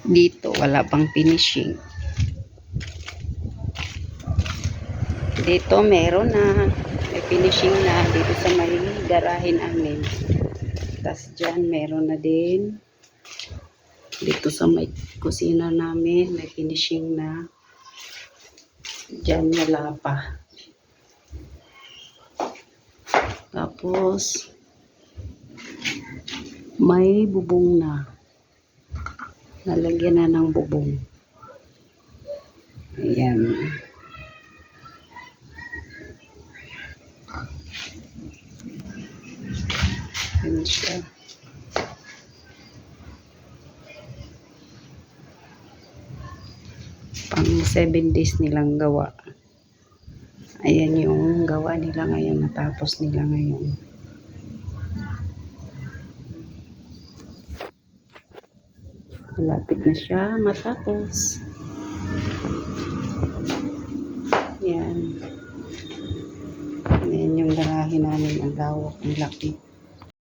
Dito, wala pang finishing. Dito, meron na. May finishing na dito sa may garahe namin. Tapos dyan, meron na din. Dito sa may kusina namin, may finishing na. Dyan, wala pa. Tapos, may bubong na. Nalagyan na ng bubong. Ayan. Ayan siya. Pang 7 days nilang gawa. Ayan yung gawa nila ngayon. Natapos nila ngayon. Malapit na siya matapos. Yan. Yan yung garahe namin. Ang lawak, ang laki.